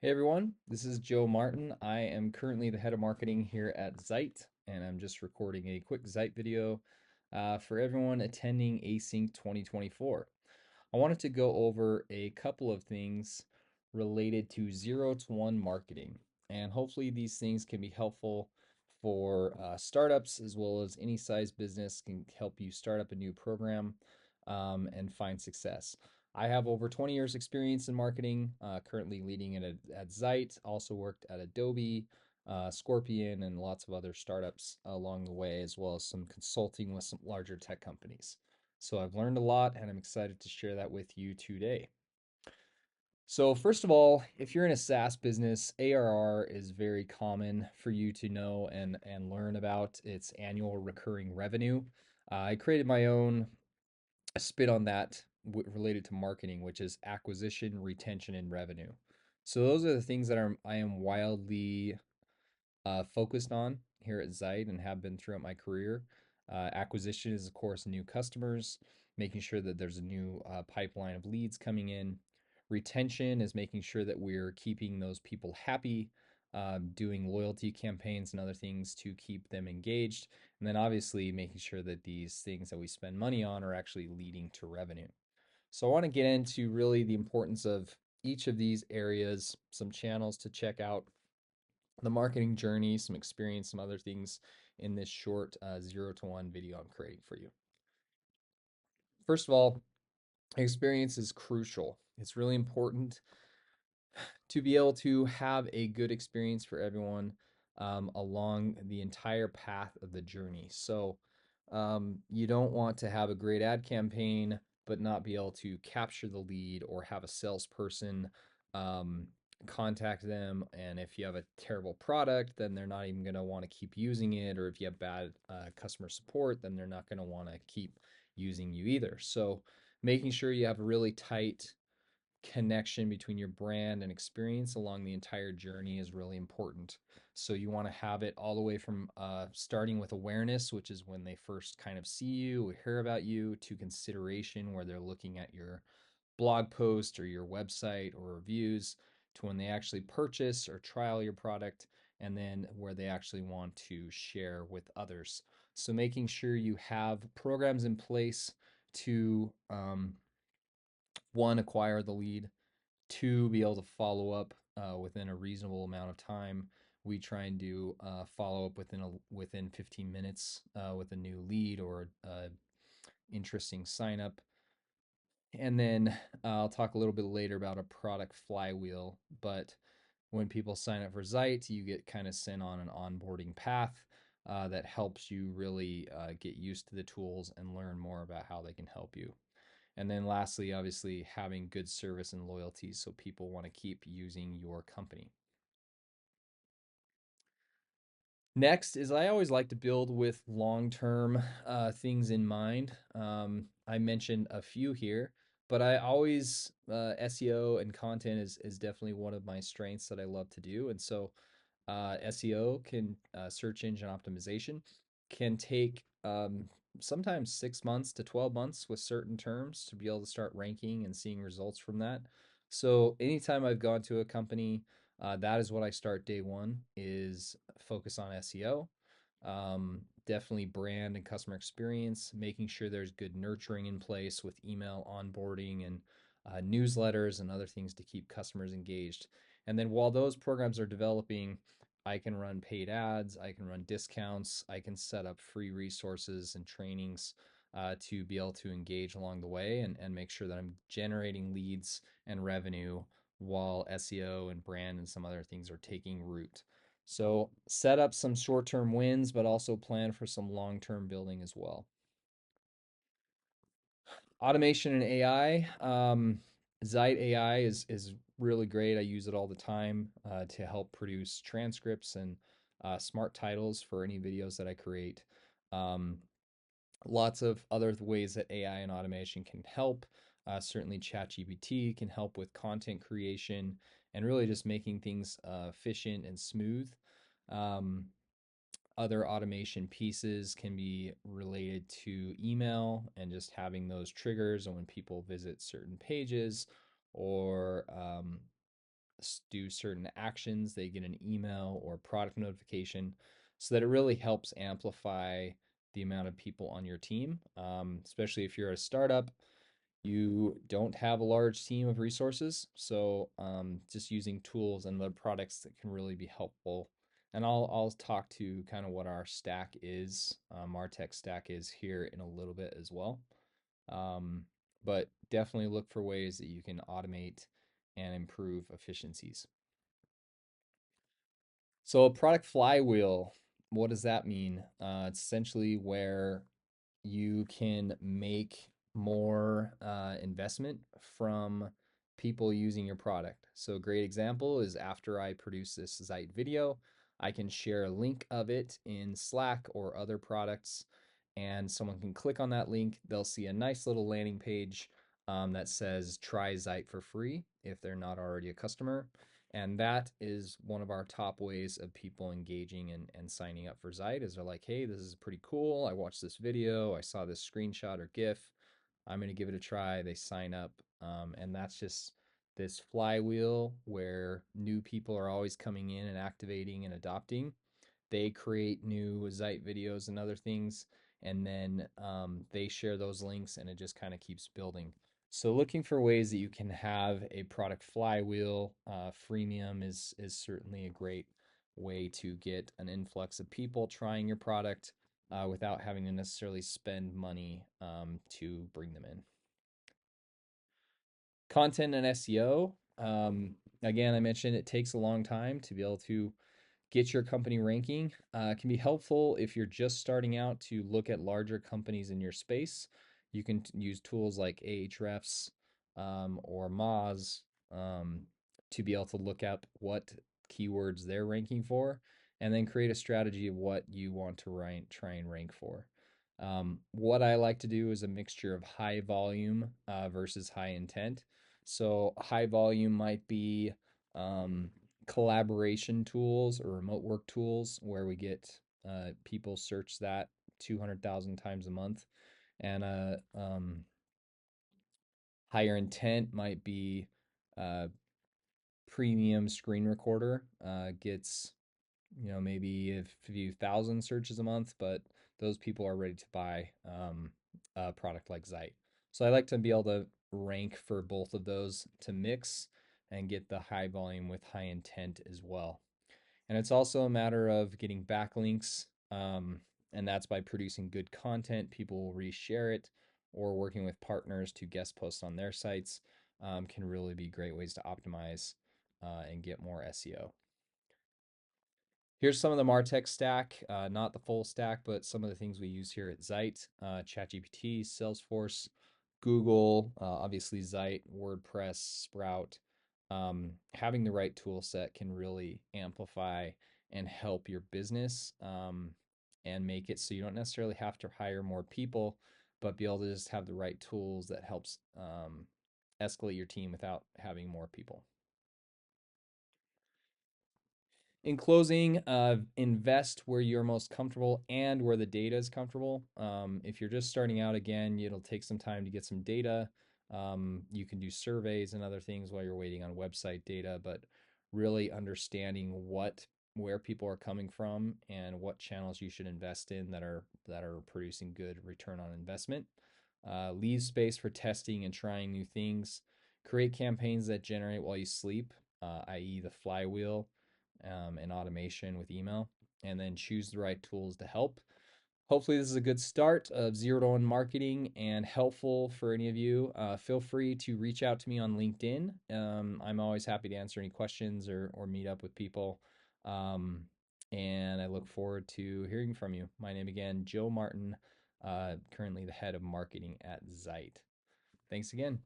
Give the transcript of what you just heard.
Hey everyone, this is Joe Martin. I am currently the head of marketing here at Zeit, and I'm just recording a quick Zeit video for everyone attending Async 2024. I wanted to go over a couple of things related to 0 to 1 marketing, and hopefully these things can be helpful for startups as well as any size business can help you start up a new program and find success. I have over 20 years experience in marketing, currently leading it at Zeit, also worked at Adobe, Scorpion, and lots of other startups along the way, as well as some consulting with some larger tech companies. So I've learned a lot and I'm excited to share that with you today. So first of all, if you're in a SaaS business, ARR is very common for you to know and learn about. It's annual recurring revenue. I created my own spit on that related to marketing, which is acquisition, retention, and revenue. So those are the things that I am wildly focused on here at Zeit and have been throughout my career. Acquisition is, of course, new customers, making sure that there's a new pipeline of leads coming in. Retention is making sure that we're keeping those people happy, doing loyalty campaigns and other things to keep them engaged. And then obviously making sure that these things that we spend money on are actually leading to revenue. So I want to get into really the importance of each of these areas, some channels to check out, the marketing journey, some experience, some other things in this short 0 to 1 video I'm creating for you. First of all, experience is crucial. It's really important to be able to have a good experience for everyone along the entire path of the journey. So you don't want to have a great ad campaign, but not be able to capture the lead or have a salesperson um, contact them. And if you have a terrible product, then they're not even going to want to keep using it. Or if you have bad customer support, then they're not going to want to keep using you either. So making sure you have a really tight connection between your brand and experience along the entire journey is really important. So you want to have it all the way from starting with awareness, which is when they first kind of see you or hear about you, to consideration, where they're looking at your blog post or your website or reviews, to when they actually purchase or trial your product, and then where they actually want to share with others. So making sure you have programs in place to one, acquire the lead, two, be able to follow up within a reasonable amount of time. We try and do follow up within 15 minutes with a new lead or interesting sign up. And then I'll talk a little bit later about a product flywheel. But when people sign up for Zeit, you get kind of sent on an onboarding path that helps you really get used to the tools and learn more about how they can help you. And then lastly, obviously, having good service and loyalty so people want to keep using your company. Next is I always like to build with long-term things in mind. I mentioned a few here, but I always SEO and content is definitely one of my strengths that I love to do. And so SEO can search engine optimization can take sometimes 6 months to 12 months with certain terms to be able to start ranking and seeing results from that. So anytime I've gone to a company, that is what I start day one is focus on SEO. Definitely brand and customer experience, making sure there's good nurturing in place with email onboarding and newsletters and other things to keep customers engaged. And then while those programs are developing, I can run paid ads, I can run discounts, I can set up free resources and trainings to be able to engage along the way and make sure that I'm generating leads and revenue while SEO and brand and some other things are taking root. So set up some short-term wins, but also plan for some long-term building as well. Automation and AI. Zeit AI is really great. I use it all the time to help produce transcripts and smart titles for any videos that I create. Um, Lots of other ways that AI and automation can help. Certainly, ChatGPT can help with content creation and really just making things efficient and smooth. Um, Other automation pieces can be related to email and just having those triggers and when people visit certain pages or do certain actions, they get an email or product notification, so that it really helps amplify the amount of people on your team, especially if you're a startup. You don't have a large team of resources, so just using tools and the products that can really be helpful. And I'll talk to kind of what our stack is, our tech stack is here in a little bit as well. Um, but definitely look for ways that you can automate and improve efficiencies. So a product flywheel, what does that mean? It's essentially where you can make more investment from people using your product. So a great example is after I produce this Zeit video, I can share a link of it in Slack or other products, and someone can click on that link. They'll see a nice little landing page that says try Zeit for free if they're not already a customer. And that is one of our top ways of people engaging and signing up for Zeit is they're like, hey, this is pretty cool. I watched this video. I saw this screenshot or GIF. I'm going to give it a try. They sign up. And that's just this flywheel where new people are always coming in and activating and adopting. They create new Zeit videos and other things, and then they share those links, and it just kind of keeps building. So looking for ways that you can have a product flywheel, freemium is certainly a great way to get an influx of people trying your product without having to necessarily spend money to bring them in. Content and SEO. Again, I mentioned it takes a long time to be able to get your company ranking. Can be helpful if you're just starting out to look at larger companies in your space. You can use tools like Ahrefs or Moz to be able to look up what keywords they're ranking for, and then create a strategy of what you want to try and rank for. What I like to do is a mixture of high volume versus high intent. So high volume might be um, collaboration tools or remote work tools where we get people search that 200,000 times a month. And higher intent might be uh, premium screen recorder, gets maybe a few thousand searches a month, but those people are ready to buy a product like Zeit. So I like to be able to rank for both of those to mix and get the high volume with high intent as well. And it's also a matter of getting backlinks, and that's by producing good content. People will reshare it, or working with partners to guest post on their sites can really be great ways to optimize and get more SEO. Here's some of the MarTech stack, not the full stack, but some of the things we use here at Zeit, ChatGPT, Salesforce, Google, obviously Zeit, WordPress, Sprout. Having the right tool set can really amplify and help your business and make it so you don't necessarily have to hire more people, but be able to just have the right tools that helps escalate your team without having more people. In closing, invest where you're most comfortable and where the data is comfortable. If you're just starting out again, it'll take some time to get some data. You can do surveys and other things while you're waiting on website data, but really understanding where people are coming from and what channels you should invest in that are producing good return on investment. Leave space for testing and trying new things. Create campaigns that generate while you sleep, i.e., the flywheel and automation with email, and then choose the right tools to help. Hopefully, this is a good start of zero to one marketing and helpful for any of you. Feel free to reach out to me on LinkedIn. I'm always happy to answer any questions or meet up with people. And I look forward to hearing from you. My name again, Joe Martin, currently the head of marketing at Zeit. Thanks again.